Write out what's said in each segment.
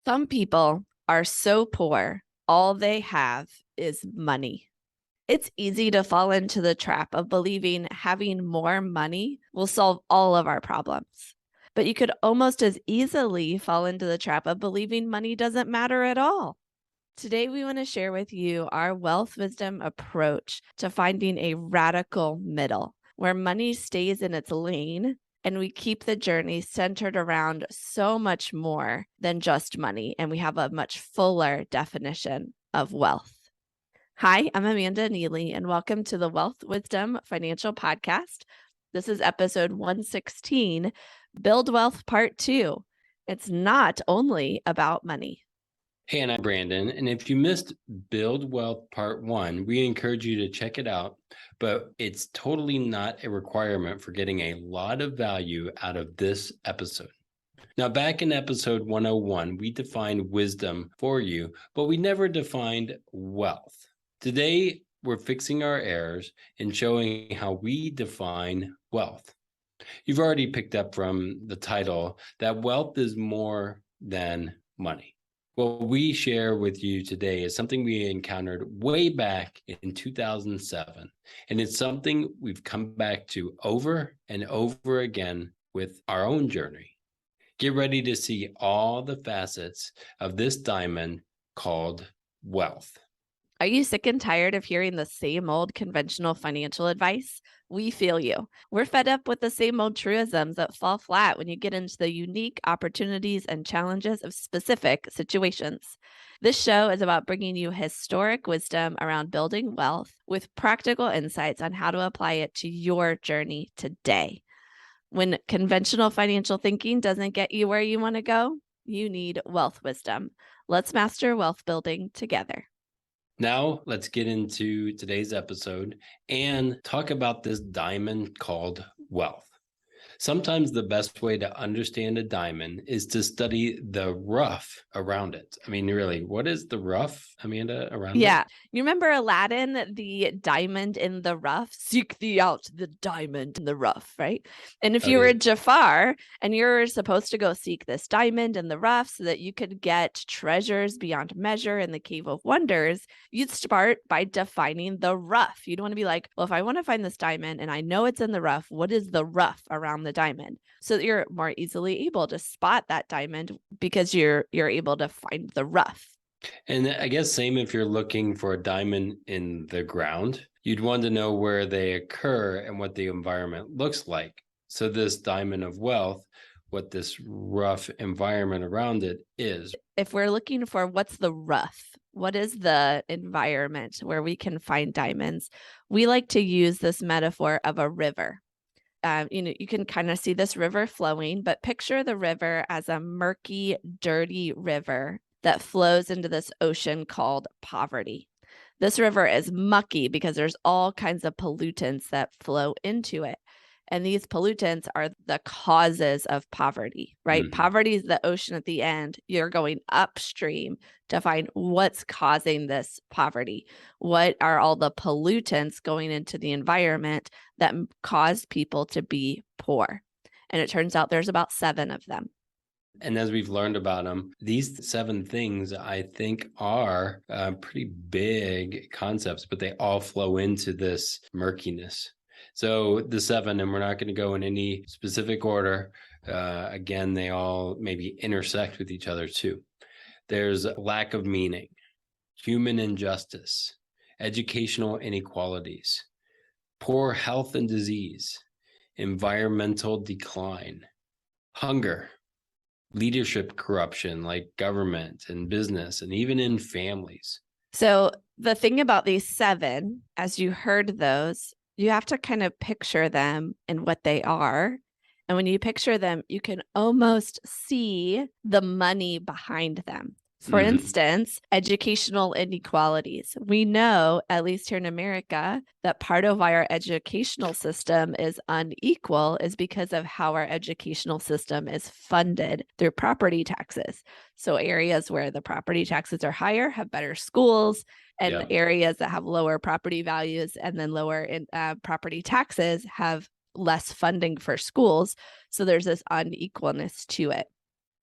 Some people are so poor, all they have is money. It's easy to fall into the trap of believing having more money will solve all of our problems. But you could almost as easily fall into the trap of believing money doesn't matter at all. Today, we want to share with you our wealth wisdom approach to finding a radical middle where money stays in its lane and we keep the journey centered around so much more than just money. And we have a much fuller definition of wealth. Hi, I'm Amanda Neely, and welcome to the Wealth Wisdom Financial Podcast. This is episode 116, Build Wealth Part 2. It's not only about money. Hey, and I'm Brandon. And if you missed Build Wealth Part 1, we encourage you to check it out. But it's totally not a requirement for getting a lot of value out of this episode. Now, back in episode 101, we defined wisdom for you, but we never defined wealth. Today, we're fixing our errors and showing how we define wealth. You've already picked up from the title that wealth is more than money. What we share with you today is something we encountered way back in 2007, and it's something we've come back to over and over again with our own journey. Get ready to see all the facets of this diamond called wealth. Are you sick and tired of hearing the same old conventional financial advice? We feel you. We're fed up with the same old truisms that fall flat when you get into the unique opportunities and challenges of specific situations. This show is about bringing you historic wisdom around building wealth with practical insights on how to apply it to your journey today. When conventional financial thinking doesn't get you where you want to go, you need wealth wisdom. Let's master wealth building together. Now, let's get into today's episode and talk about this diamond called wealth. Sometimes the best way to understand a diamond is to study the rough around it. I mean, really, what is the rough, Amanda, around it? Yeah. You remember Aladdin, the diamond in the rough? Seek thee out the diamond in the rough, right? And if you were Jafar and you're supposed to go seek this diamond in the rough so that you could get treasures beyond measure in the Cave of Wonders, you'd start by defining the rough. You'd want to be like, well, if I want to find this diamond and I know it's in the rough, what is the rough around the diamond? So that you're more easily able to spot that diamond because you're able to find the rough. And I guess same if you're looking for a diamond in the ground, you'd want to know where they occur and what the environment looks like. So this diamond of wealth, what this rough environment around it is. If we're looking for what's the rough, what is the environment where we can find diamonds, we like to use this metaphor of a river. You can kind of see this river flowing, but picture the river as a murky, dirty river that flows into this ocean called poverty. This river is mucky because there's all kinds of pollutants that flow into it. And these pollutants are the causes of poverty, right? Mm-hmm. Poverty is the ocean at the end. You're going upstream to find what's causing this poverty. What are all the pollutants going into the environment that cause people to be poor? And it turns out there's about 7 of them. And as we've learned about them, these 7 things I think are pretty big concepts, but they all flow into this murkiness. So the 7, and we're not going to go in any specific order. Again, they all maybe intersect with each other too. There's lack of meaning, human injustice, educational inequalities, poor health and disease, environmental decline, hunger, leadership corruption like government and business and even in families. So the thing about these 7, as you heard those, you have to kind of picture them and what they are. And when you picture them, you can almost see the money behind them. For instance, educational inequalities. We know, at least here in America, that part of why our educational system is unequal is because of how our educational system is funded through property taxes. So areas where the property taxes are higher have better schools, and areas that have lower property values and then lower property taxes have less funding for schools. So there's this unequalness to it.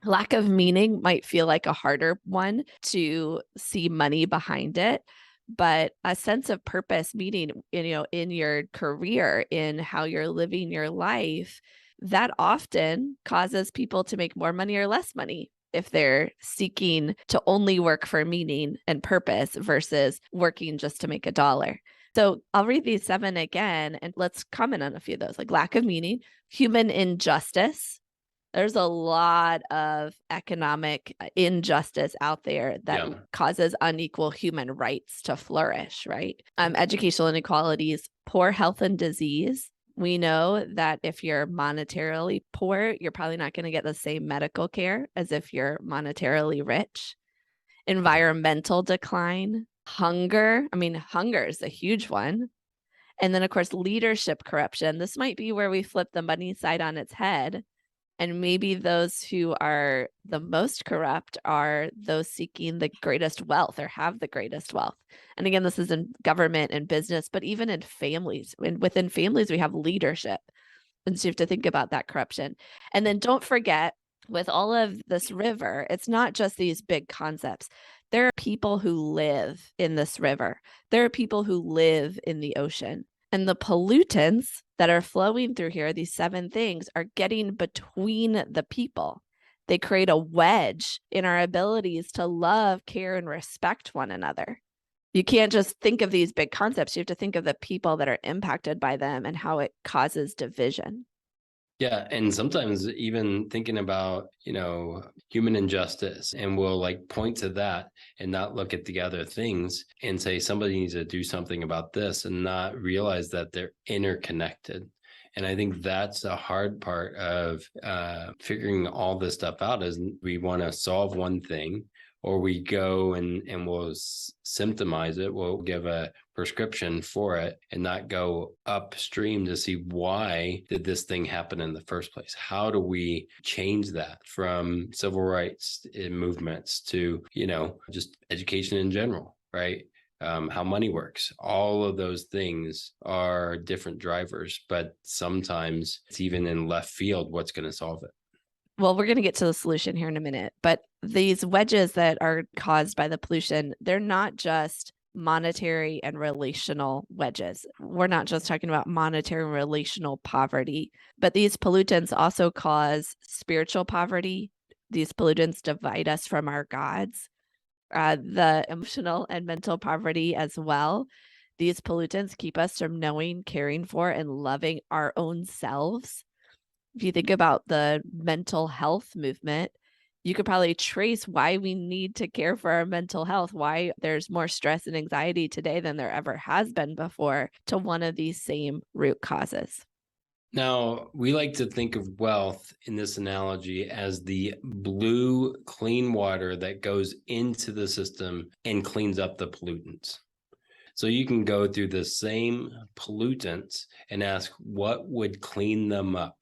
Lack of meaning might feel like a harder one to see money behind it, but a sense of purpose, meaning, in your career, in how you're living your life, that often causes people to make more money or less money if they're seeking to only work for meaning and purpose versus working just to make a dollar. So I'll read these 7 again and let's comment on a few of those, like lack of meaning, human injustice. There's a lot of economic injustice out there that Yeah. causes unequal human rights to flourish, right? Educational inequalities, poor health and disease. We know that if you're monetarily poor, you're probably not going to get the same medical care as if you're monetarily rich. Environmental decline, hunger. I mean, hunger is a huge one. And then, of course, leadership corruption. This might be where we flip the money side on its head. And maybe those who are the most corrupt are those seeking the greatest wealth or have the greatest wealth. And again, this is in government and business, but even in families. Within families, we have leadership. And so you have to think about that corruption. And then don't forget, with all of this river, it's not just these big concepts. There are people who live in this river. There are people who live in the ocean. And the pollutants that are flowing through here, these 7 things, are getting between the people. They create a wedge in our abilities to love, care, and respect one another. You can't just think of these big concepts. You have to think of the people that are impacted by them and how it causes division. Yeah. And sometimes even thinking about, human injustice, and we'll like point to that and not look at the other things and say somebody needs to do something about this and not realize that they're interconnected. And I think that's the hard part of figuring all this stuff out is we want to solve one thing, or we go and we'll symptomize it. We'll give a prescription for it and not go upstream to see why did this thing happen in the first place? How do we change that from civil rights movements to, just education in general, right? How money works. All of those things are different drivers, but sometimes it's even in left field what's going to solve it. Well, we're going to get to the solution here in a minute, but these wedges that are caused by the pollution, they're not just monetary and relational wedges. We're not just talking about monetary and relational poverty, but these pollutants also cause spiritual poverty. These pollutants divide us from our gods, the emotional and mental poverty as well. These pollutants keep us from knowing, caring for, and loving our own selves. If you think about the mental health movement, you could probably trace why we need to care for our mental health, why there's more stress and anxiety today than there ever has been before, to one of these same root causes. Now, we like to think of wealth in this analogy as the blue, clean water that goes into the system and cleans up the pollutants. So you can go through the same pollutants and ask what would clean them up.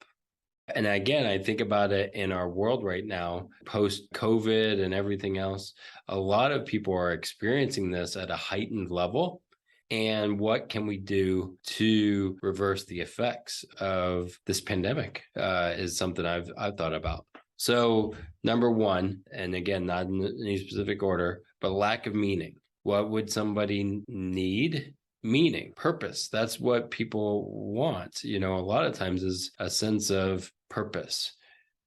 And again, I think about it in our world right now, post COVID and everything else. A lot of people are experiencing this at a heightened level. And what can we do to reverse the effects of this pandemic is something I've thought about. So number one, and again, not in any specific order, but lack of meaning. What would somebody need? Meaning, purpose. That's what people want. A lot of times is a sense of purpose.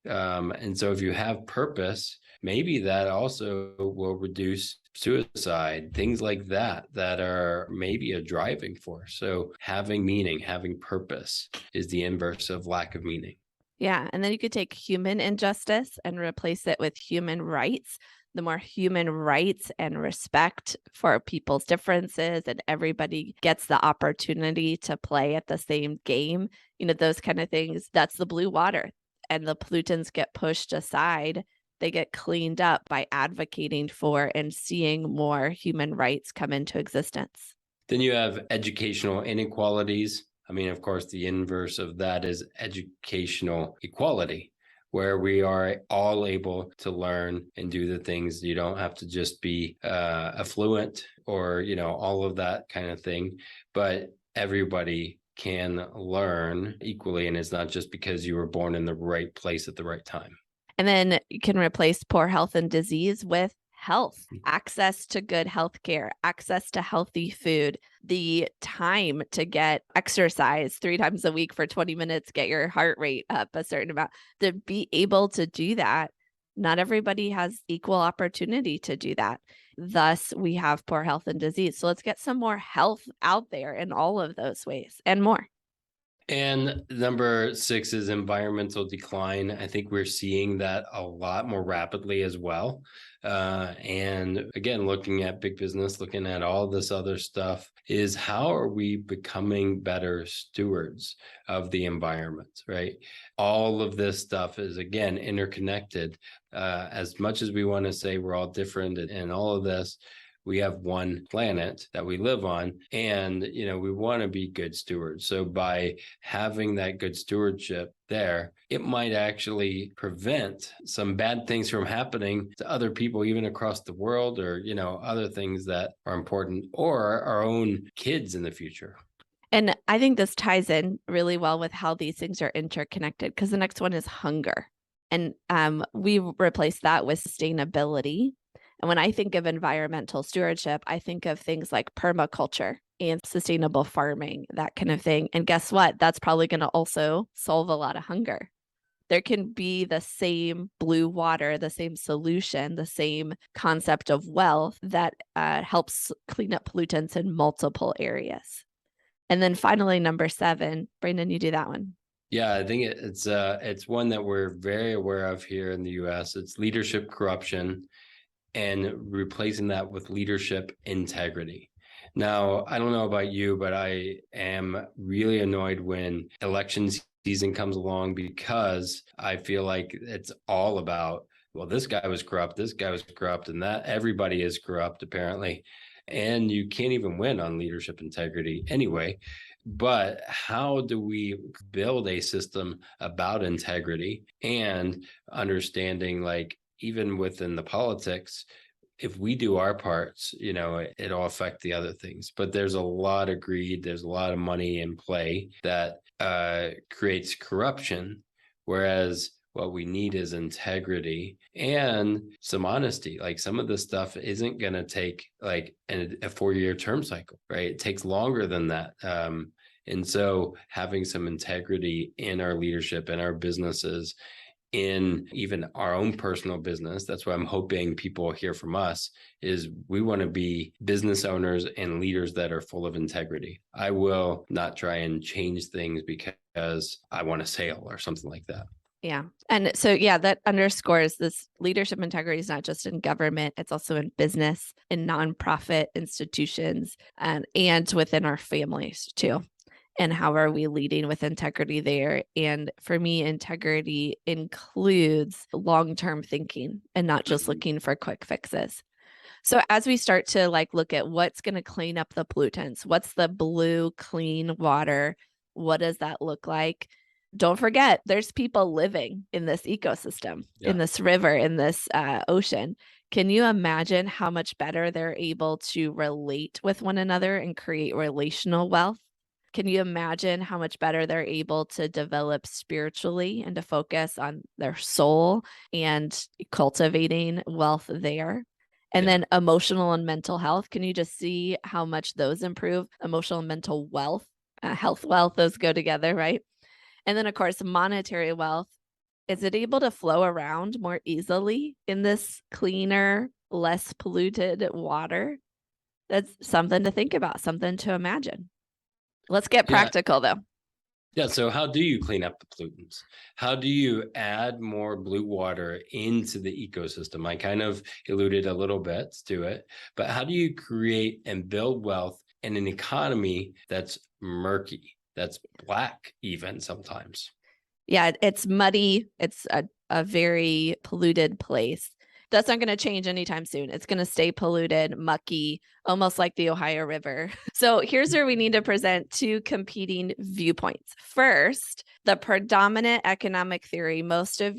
And so if you have purpose, maybe that also will reduce suicide, things like that are maybe a driving force. So having meaning, having purpose is the inverse of lack of meaning. Yeah. And then you could take human injustice and replace it with human rights. The more human rights and respect for people's differences, and everybody gets the opportunity to play at the same game, those kind of things, that's the blue water. And the pollutants get pushed aside. They get cleaned up by advocating for and seeing more human rights come into existence. Then you have educational inequalities. I mean, of course, the inverse of that is educational equality, where we are all able to learn and do the things. You don't have to just be affluent or, all of that kind of thing, but everybody can learn equally. And it's not just because you were born in the right place at the right time. And then you can replace poor health and disease with health, access to good health care, access to healthy food, the time to get exercise 3 times a week for 20 minutes, get your heart rate up a certain amount, to be able to do that. Not everybody has equal opportunity to do that. Thus, we have poor health and disease. So let's get some more health out there in all of those ways and more. And number 6 is environmental decline. I think we're seeing that a lot more rapidly as well. And again, looking at big business, looking at all this other stuff, is how are we becoming better stewards of the environment, right? All of this stuff is, again, interconnected. As much as we want to say we're all different and all of this, we have one planet that we live on, and we want to be good stewards. So by having that good stewardship there, it might actually prevent some bad things from happening to other people, even across the world, or other things that are important, or our own kids in the future. And I think this ties in really well with how these things are interconnected, because the next one is hunger. And we replace that with sustainability. And when I think of environmental stewardship, I think of things like permaculture and sustainable farming, that kind of thing. And guess what? That's probably going to also solve a lot of hunger. There can be the same blue water, the same solution, the same concept of wealth that helps clean up pollutants in multiple areas. And then finally, number 7, Brandon, you do that one. Yeah, I think it's one that we're very aware of here in the US. It's leadership corruption, and replacing that with leadership integrity. Now, I don't know about you, but I am really annoyed when election season comes along, because I feel like it's all about, well, this guy was corrupt, and that everybody is corrupt, apparently. And you can't even win on leadership integrity anyway. But how do we build a system about integrity and understanding, like, even within the politics, if we do our parts, it'll affect the other things. But there's a lot of greed, there's a lot of money in play that creates corruption, whereas what we need is integrity and some honesty. Like, some of this stuff isn't going to take like a 4-year term cycle, right? It takes longer than that. And so having some integrity in our leadership, in our businesses, in even our own personal business, that's what I'm hoping people hear from us, is we want to be business owners and leaders that are full of integrity. I will not try and change things because I want a sale or something like that. Yeah. And so, yeah, that underscores this leadership integrity is not just in government, it's also in business, in nonprofit institutions, and within our families too. And how are we leading with integrity there? And for me, integrity includes long-term thinking and not just looking for quick fixes. So as we start to look at what's going to clean up the pollutants, what's the blue, clean water? What does that look like? Don't forget, there's people living in this ecosystem, in this river, in this ocean. Can you imagine how much better they're able to relate with one another and create relational wealth? Can you imagine how much better they're able to develop spiritually and to focus on their soul and cultivating wealth there? And then emotional and mental health. Can you just see how much those improve? Emotional and mental wealth, health wealth, those go together, right? And then, of course, monetary wealth. Is it able to flow around more easily in this cleaner, less polluted water? That's something to think about, something to imagine. Let's get practical, though. Yeah. So how do you clean up the pollutants? How do you add more blue water into the ecosystem? I kind of alluded a little bit to it, but how do you create and build wealth in an economy that's murky, that's black even sometimes? Yeah, it's muddy. It's a very polluted place. That's not going to change anytime soon. It's going to stay polluted, mucky, almost like the Ohio River. So here's where we need to present 2 competing viewpoints. First, the predominant economic theory most of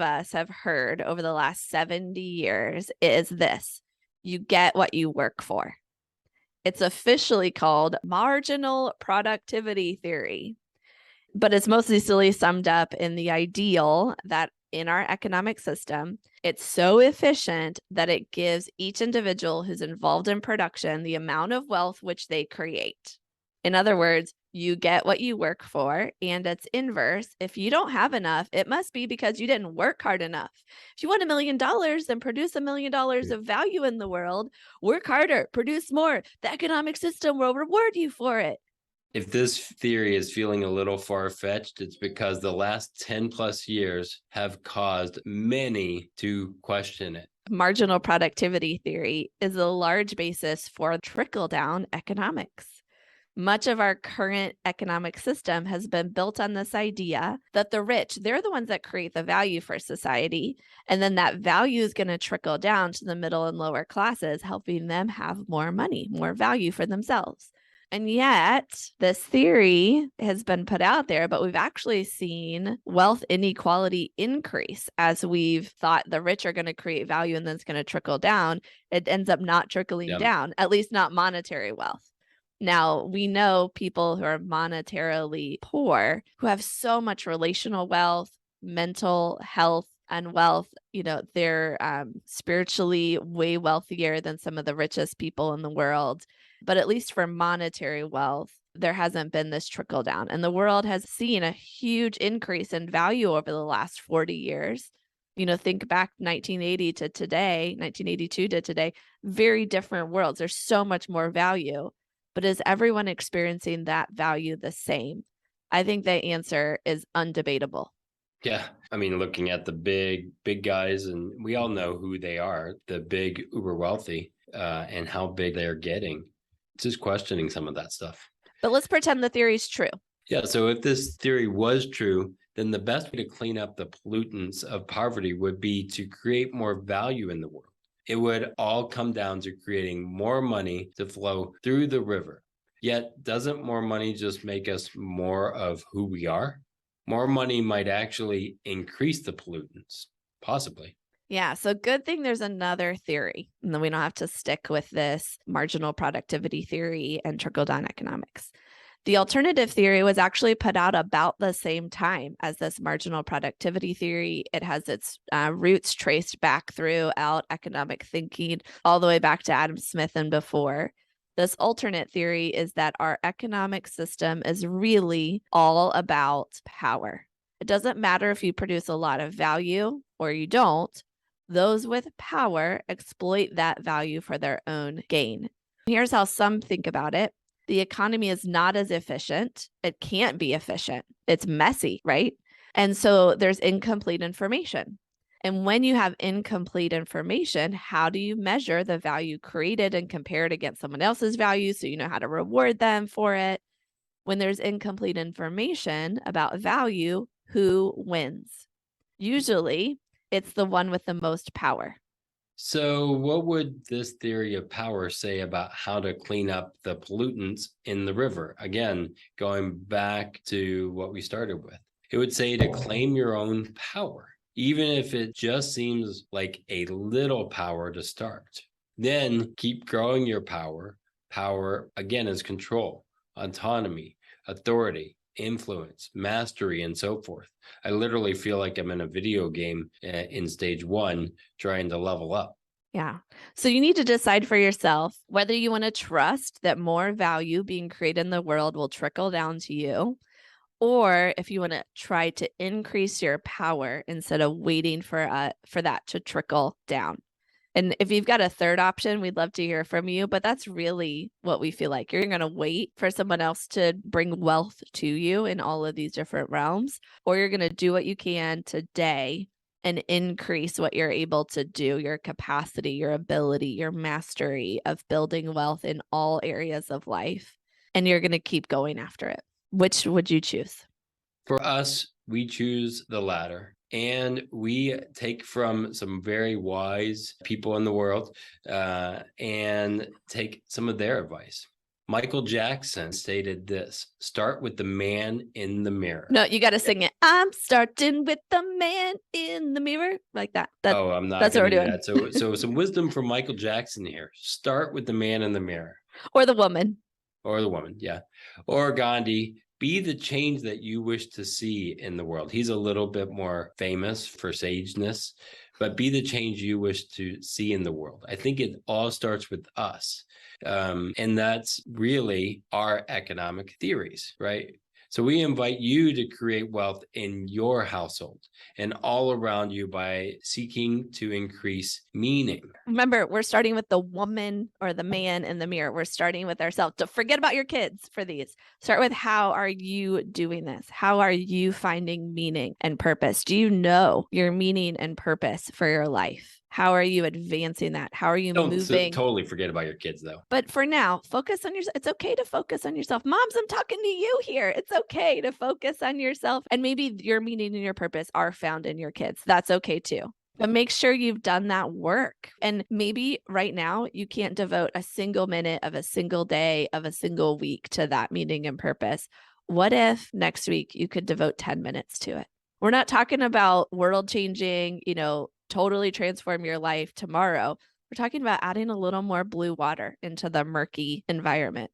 us have heard over the last 70 years is this: you get what you work for. It's officially called marginal productivity theory, but it's mostly summed up in the ideal that in our economic system. It's so efficient that it gives each individual who's involved in production the amount of wealth which they create. In other words, you get what you work for, and it's inverse. If you don't have enough, it must be because you didn't work hard enough. If you want $1 million, then produce $1 million of value in the world. Work harder, produce more. The economic system will reward you for it. If this theory is feeling a little far-fetched, it's because the last 10 plus years have caused many to question it. Marginal productivity theory is a large basis for trickle-down economics. Much of our current economic system has been built on this idea that the rich, they're the ones that create the value for society. And then that value is going to trickle down to the middle and lower classes, helping them have more money, more value for themselves. And yet, this theory has been put out there, but we've actually seen wealth inequality increase as we've thought the rich are going to create value and then it's going to trickle down. It ends up not trickling down, at least not monetary wealth. Now, we know people who are monetarily poor who have so much relational wealth, mental health, and wealth. They're spiritually way wealthier than some of the richest people in the world. But at least for monetary wealth, there hasn't been this trickle down. And the world has seen a huge increase in value over the last 40 years. Think back 1980 to today, 1982 to today, very different worlds. There's so much more value. But is everyone experiencing that value the same? I think the answer is undebatable. Yeah. I mean, looking at the big guys, and we all know who they are, the big uber wealthy, and how big they're getting. Just questioning some of that stuff. But let's pretend the theory is true. Yeah. So if this theory was true, then the best way to clean up the pollutants of poverty would be to create more value in the world. It would all come down to creating more money to flow through the river. Yet, doesn't more money just make us more of who we are? More money might actually increase the pollutants, possibly. Yeah, so good thing there's another theory, and then we don't have to stick with this marginal productivity theory and trickle-down economics. The alternative theory was actually put out about the same time as this marginal productivity theory. It has its roots traced back throughout economic thinking, all the way back to Adam Smith and before. This alternate theory is that our economic system is really all about power. It doesn't matter if you produce a lot of value or you don't. Those with power exploit that value for their own gain. Here's how some think about it. The economy is not as efficient. It can't be efficient. It's messy, right? And so there's incomplete information. And when you have incomplete information, how do you measure the value created and compare it against someone else's value so you know how to reward them for it? When there's incomplete information about value, who wins? Usually, it's the one with the most power. So what would this theory of power say about how to clean up the pollutants in the river? Again, going back to what we started with. It would say to claim your own power, even if it just seems like a little power to start. Then keep growing your power. Power, again, is control, autonomy, authority, influence, mastery, and so forth. I literally feel like I'm in a video game in stage 1 trying to level up. Yeah. So you need to decide for yourself whether you want to trust that more value being created in the world will trickle down to you, or if you want to try to increase your power instead of waiting for that to trickle down. And if you've got a third option, we'd love to hear from you, but that's really what we feel like. You're going to wait for someone else to bring wealth to you in all of these different realms, or you're going to do what you can today and increase what you're able to do, your capacity, your ability, your mastery of building wealth in all areas of life. And you're going to keep going after it. Which would you choose? For us, we choose the latter. And we take from some very wise people in the world and take some of their advice. Michael Jackson stated this: start with the man in the mirror. No, you got to sing it. I'm starting with the man in the mirror, like that. I'm not. That's what we're doing. That. So some wisdom from Michael Jackson here. Start with the man in the mirror. Or the woman. Or the woman, yeah. Or Gandhi. Be the change that you wish to see in the world. He's a little bit more famous for sageness, but be the change you wish to see in the world. I think it all starts with us. And that's really our economic theories, right? So we invite you to create wealth in your household and all around you by seeking to increase meaning. Remember, we're starting with the woman or the man in the mirror. We're starting with ourselves. Don't forget about your kids for these. Start with, how are you doing this? How are you finding meaning and purpose? Do you know your meaning and purpose for your life? How are you advancing that? How are you moving? Totally forget about your kids, though. But for now, focus on yourself. It's okay to focus on yourself. Moms, I'm talking to you here. It's okay to focus on yourself. And maybe your meaning and your purpose are found in your kids. That's okay too. But make sure you've done that work. And maybe right now you can't devote a single minute of a single day of a single week to that meaning and purpose. What if next week you could devote 10 minutes to it? We're not talking about world changing, totally transform your life tomorrow. We're talking about adding a little more blue water into the murky environment.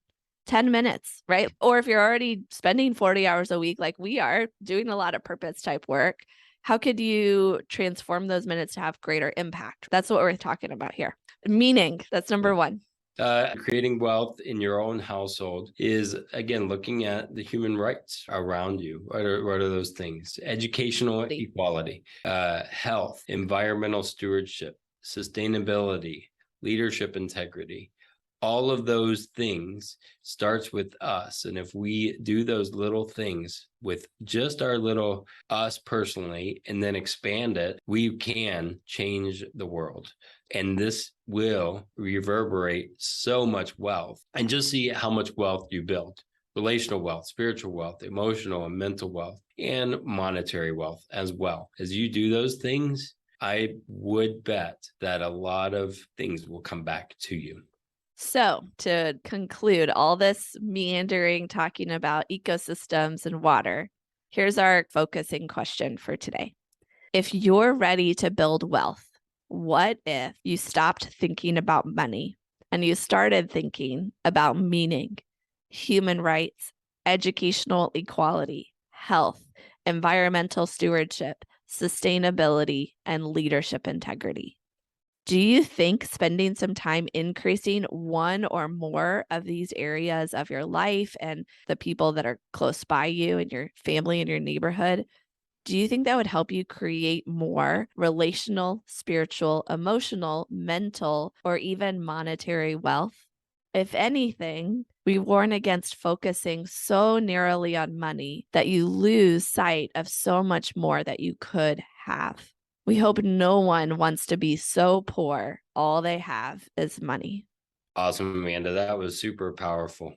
10 minutes, right? Or if you're already spending 40 hours a week, like we are, doing a lot of purpose type work, how could you transform those minutes to have greater impact? That's what we're talking about here. Meaning, that's number one. Creating wealth in your own household is, again, looking at the human rights around you. What are those things? Educational equality, health, environmental stewardship, sustainability, leadership integrity. All of those things starts with us. And if we do those little things with just our little us personally, and then expand it, we can change the world. And this will reverberate so much wealth. And just see how much wealth you build: relational wealth, spiritual wealth, emotional and mental wealth, and monetary wealth as well. As you do those things, I would bet that a lot of things will come back to you. So to conclude all this meandering, talking about ecosystems and water, here's our focusing question for today. If you're ready to build wealth, what if you stopped thinking about money and you started thinking about meaning, human rights, educational equality, health, environmental stewardship, sustainability, and leadership integrity? Do you think spending some time increasing one or more of these areas of your life and the people that are close by you and your family and your neighborhood, do you think that would help you create more relational, spiritual, emotional, mental, or even monetary wealth? If anything, we warn against focusing so narrowly on money that you lose sight of so much more that you could have. We hope no one wants to be so poor, all they have is money. Awesome, Amanda. That was super powerful.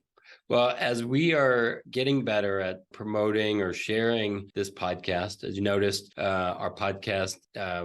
Well, as we are getting better at promoting or sharing this podcast, as you noticed, our podcast,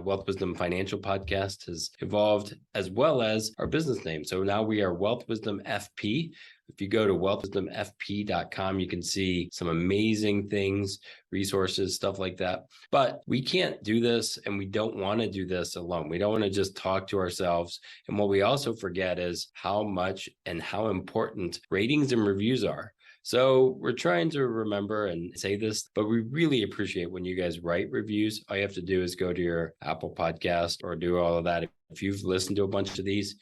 Wealth Wisdom Financial Podcast, has evolved, as well as our business name. So now we are Wealth Wisdom FP. If you go to wealthwisdomfp.com, you can see some amazing things, resources, stuff like that. But we can't do this, and we don't want to do this alone. We don't want to just talk to ourselves. And what we also forget is how much and how important ratings and reviews are. So we're trying to remember and say this, but we really appreciate when you guys write reviews. All you have to do is go to your Apple podcast or do all of that. If you've listened to a bunch of these,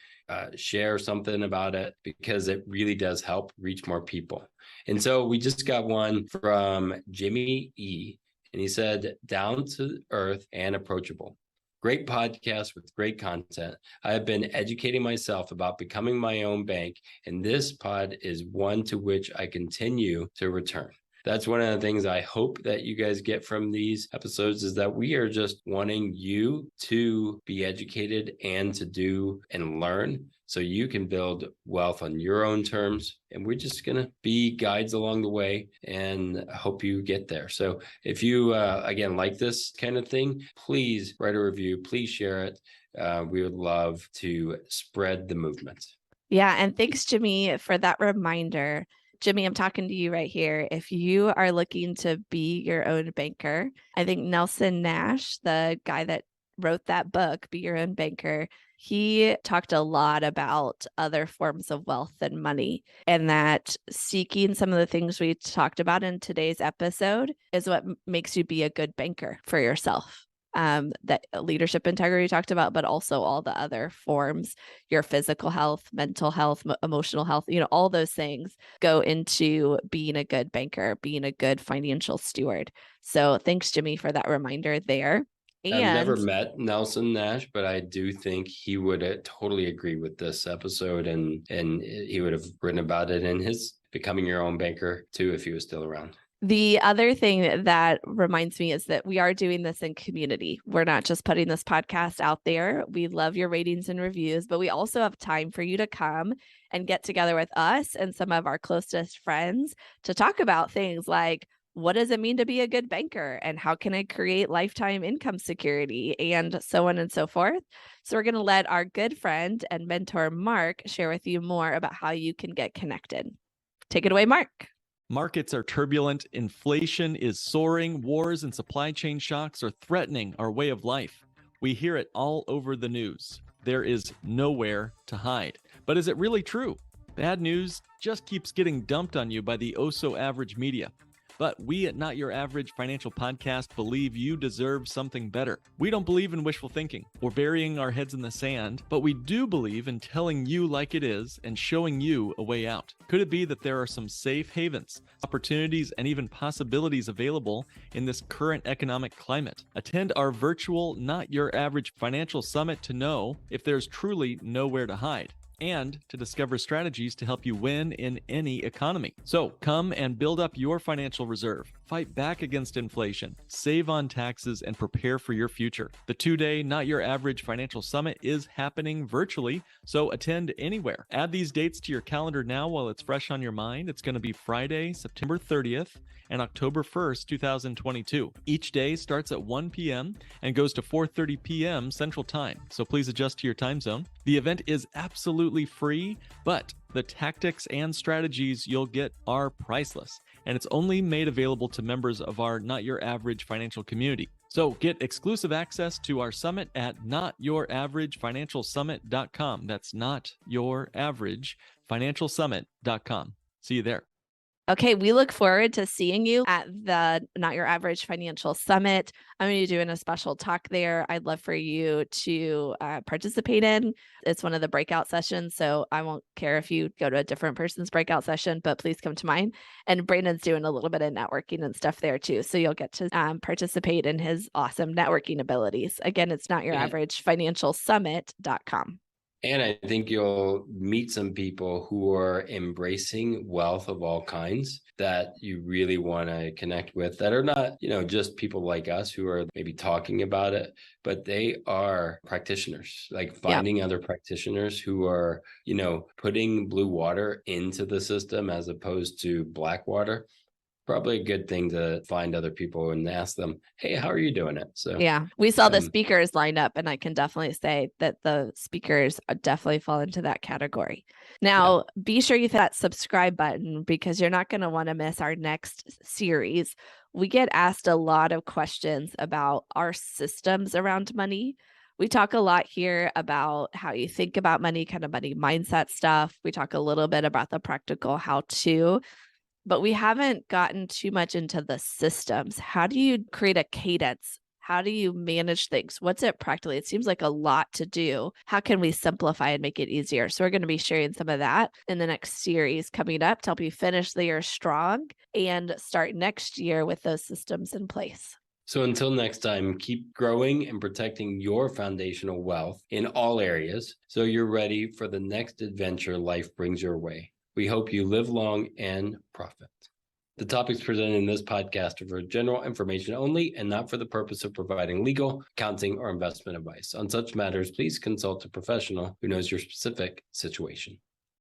share something about it, because it really does help reach more people. And so we just got one from Jimmy E. And he said, down to earth and approachable. Great podcast with great content. I have been educating myself about becoming my own bank, and this pod is one to which I continue to return. That's one of the things I hope that you guys get from these episodes, is that we are just wanting you to be educated and to do and learn so you can build wealth on your own terms. And we're just going to be guides along the way and hope you get there. So if you, again, like this kind of thing, please write a review. Please share it. We would love to spread the movement. Yeah. And thanks, Jimmy, for that reminder. Jimmy, I'm talking to you right here. If you are looking to be your own banker, I think Nelson Nash, the guy that wrote that book, Be Your Own Banker, He talked a lot about other forms of wealth than money, and that seeking some of the things we talked about in today's episode is what makes you be a good banker for yourself. That leadership integrity talked about, but also all the other forms, your physical health, mental health, emotional health, all those things go into being a good banker, being a good financial steward. So thanks, Jimmy, for that reminder there. I've never And met Nelson Nash, but I do think he would totally agree with this episode, and he would have written about it in his Becoming Your Own Banker too, if he was still around. the other thing that reminds me is that we are doing this in community. We're not just putting this podcast out there. We love your ratings and reviews, but we also have time for you to come and get together with us and some of our closest friends to talk about things like, what does it mean to be a good banker? And how can I create lifetime income security? And so on and so forth. So we're going to let our good friend and mentor, Mark, share with you more about how you can get connected. Take it away, Mark. Markets are turbulent, inflation is soaring, wars and supply chain shocks are threatening our way of life. We hear it all over the news. There is nowhere to hide. But is it really true? Bad news just keeps getting dumped on you by the oh-so-average media. But we at Not Your Average Financial Podcast believe you deserve something better. We don't believe in wishful thinking or burying our heads in the sand, but we do believe in telling you like it is and showing you a way out. Could it be that there are some safe havens, opportunities, and even possibilities available in this current economic climate? Attend our virtual Not Your Average Financial Summit to know if there's truly nowhere to hide, and to discover strategies to help you win in any economy. So come and build up your financial reserve, fight back against inflation, save on taxes, and prepare for your future. The 2-day Not Your Average Financial Summit is happening virtually, so attend anywhere. Add these dates to your calendar now while it's fresh on your mind. It's going to be Friday, September 30th and October 1st, 2022. Each day starts at 1 p.m. and goes to 4:30 p.m. Central Time, so please adjust to your time zone. The event is absolutely free, but the tactics and strategies you'll get are priceless, and it's only made available to members of our Not Your Average financial community. So get exclusive access to our summit at notyouravagefinancialsummit.com. That's notyouravagefinancialsummit.com. See you there. Okay, we look forward to seeing you at the Not Your Average Financial Summit. I'm going to be doing a special talk there. I'd love for you to participate in. It's one of the breakout sessions, so I won't care if you go to a different person's breakout session, but please come to mine. And Brandon's doing a little bit of networking and stuff there too, so you'll get to participate in his awesome networking abilities. Again, it's notyouravagefinancialsummit.com. And I think you'll meet some people who are embracing wealth of all kinds that you really want to connect with, that are not, just people like us who are maybe talking about it, but they are practitioners, like finding other practitioners who are, putting blue water into the system as opposed to black water. Probably a good thing to find other people and ask them, hey, how are you doing it? So yeah, we saw the speakers lined up, and I can definitely say that the speakers definitely fall into that category. Now, be sure you hit that subscribe button, because you're not going to want to miss our next series. We get asked a lot of questions about our systems around money. We talk a lot here about how you think about money, kind of money mindset stuff. We talk a little bit about the practical how-to, but we haven't gotten too much into the systems. How do you create a cadence? How do you manage things? What's it practically? It seems like a lot to do. How can we simplify and make it easier? So we're going to be sharing some of that in the next series coming up to help you finish the year strong and start next year with those systems in place. So until next time, keep growing and protecting your foundational wealth in all areas so you're ready for the next adventure life brings your way. We hope you live long and profit. The topics presented in this podcast are for general information only and not for the purpose of providing legal, accounting, or investment advice. On such matters, please consult a professional who knows your specific situation.